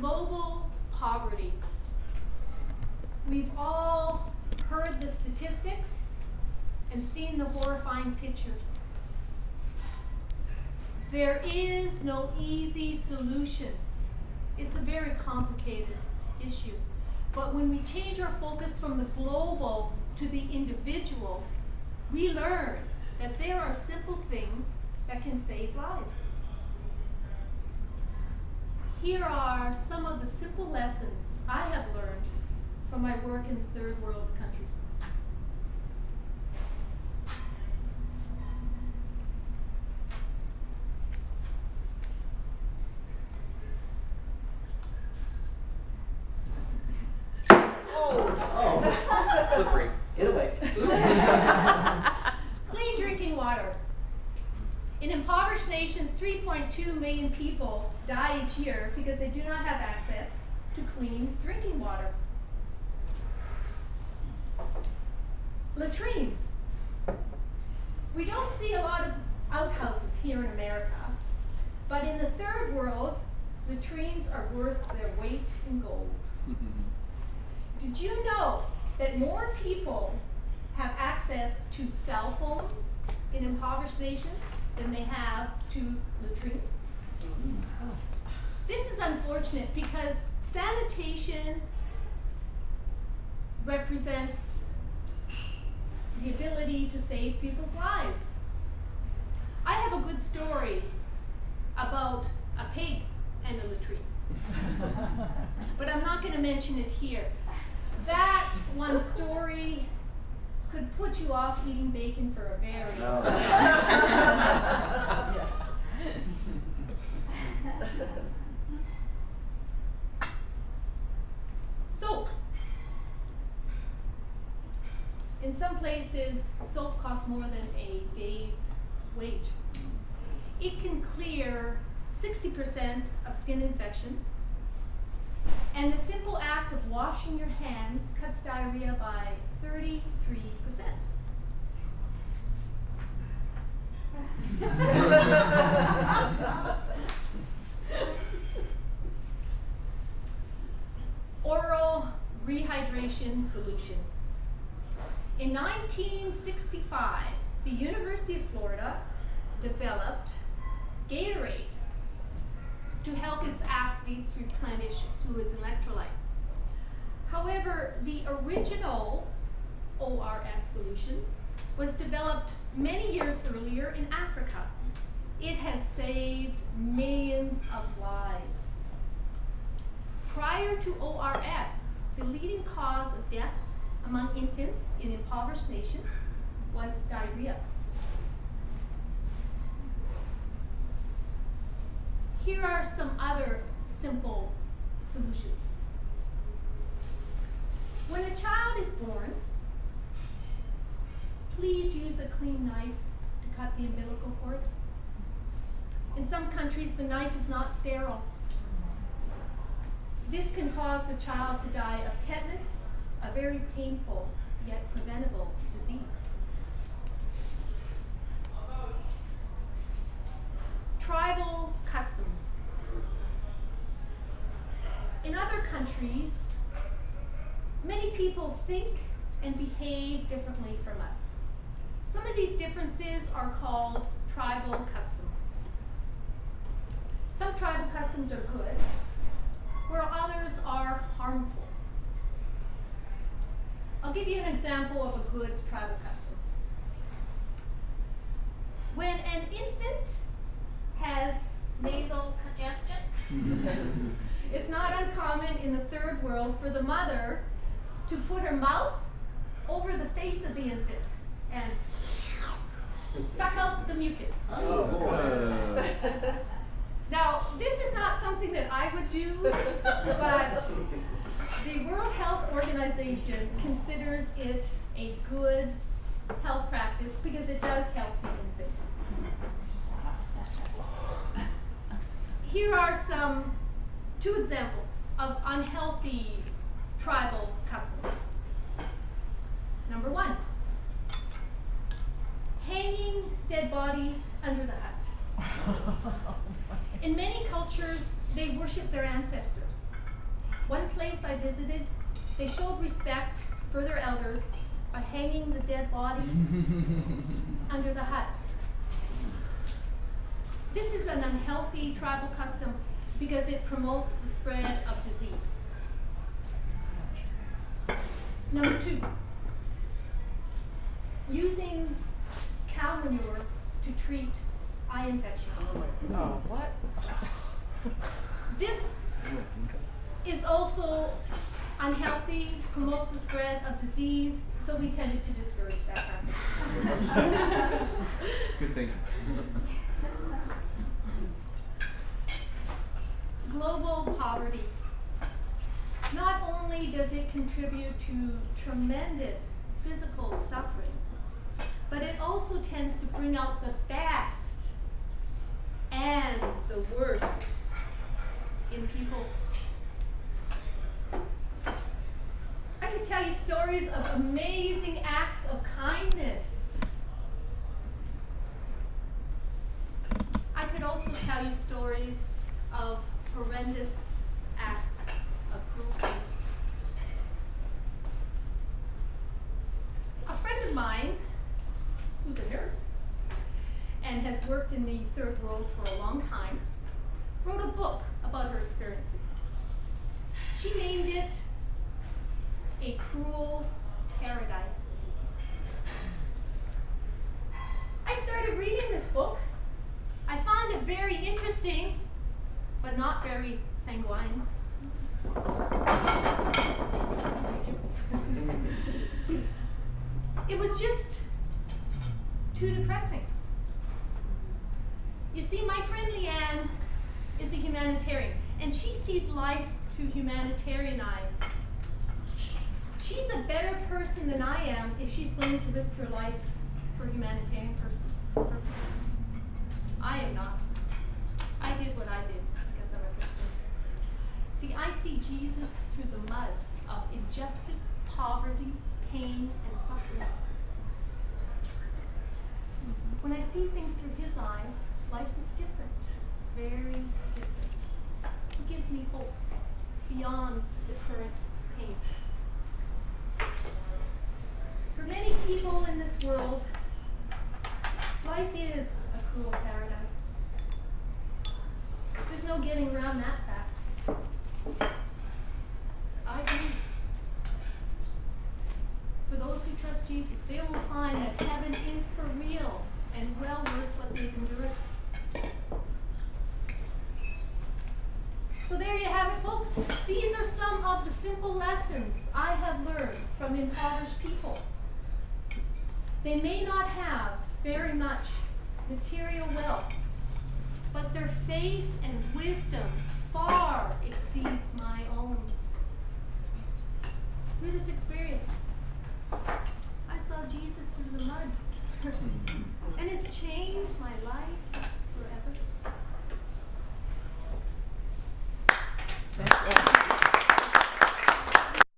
global poverty. We've all heard the statistics and seen the horrifying pictures. There is no easy solution. It's a very complicated issue. But when we change our focus from the global to the individual, we learn that there are simple things that can save lives. Here are some of the simple lessons I have learned from my work in third world countries. Oh, slippery. Get away. Clean drinking water. In impoverished nations, 3.2 million people die each year because they do not have access to clean drinking water. Latrines. We don't see a lot of outhouses here in America, but in the third world, latrines are worth their weight in gold. Did you know that more people have access to cell phones in impoverished nations than they have to latrines? This is unfortunate because sanitation represents the ability to save people's lives. I have a good story about a pig and a latrine, but I'm not going to mention it here. That one story could put you off eating bacon for a very long time. Soap. In some places, soap costs more than a day's wage. It can clear 60% of skin infections, and the simple act of washing your hands cuts diarrhea by 33%. Oral rehydration solution. In 1965, the University of Florida developed Gatorade to help its athletes replenish fluids and electrolytes. However, the original ORS solution was developed many years earlier in Africa. It has saved millions of lives. Prior to ORS, the leading cause of death among infants in impoverished nations was diarrhea. Here are some other simple solutions. When a child is born, please use a clean knife to cut the umbilical cord. In some countries, the knife is not sterile. This can cause the child to die of tetanus, a very painful yet preventable disease. Tribal customs. In other countries, many people think and behave differently from us. Some of these differences are called tribal customs. Some tribal customs are good, where others are harmful. I'll give you an example of a good tribal custom. When an infant has nasal congestion, it's not uncommon in the third world for the mother to put her mouth over the face of the infant and suck out the mucus. Oh, boy. Now, this is not something that I would do, but the World Health Organization considers it a good health practice because it does help the infant. Here are two examples of unhealthy tribal customs. Number one, hanging dead bodies under the hut. In many cultures, they worship their ancestors. One place I visited, they showed respect for their elders by hanging the dead body under the hut. This is an unhealthy tribal custom because it promotes the spread of disease. Number 2, using cow manure to treat eye infections. Oh, what? This is also unhealthy, promotes the spread of disease, so we tended to discourage that practice. Good thing. Global poverty. Not only does it contribute to tremendous physical suffering, but it also tends to bring out the best and the worst in people. I could tell you stories of amazing acts of kindness. I could also tell you stories of horrendous acts of cruelty. A friend of mine, who's a nurse and has worked in the third world for a long time, wrote a book about her experiences. She named it A Cruel Paradise. I started reading this book. I found it very interesting, but not very sanguine. It was just too depressing. You see, my friend Leanne is a humanitarian, and she sees life through humanitarian eyes. She's a better person than I am if she's willing to risk her life for humanitarian purposes. I am not. I did what I did because I'm a Christian. See, I see Jesus through the mud of injustice, poverty, pain, and suffering. When I see things through his eyes, life is different, very different. He gives me hope beyond the current pain. For many people in this world, life is a cruel paradise. There's no getting around that fact. I do. For those who trust Jesus, they will find that heaven is for real and well worth what they've endured. So there you have it, folks. These are some of the simple lessons I have learned from impoverished people. They may not have very much material wealth, but their faith and wisdom far exceeds my own. Through this experience, I saw Jesus through the mud. And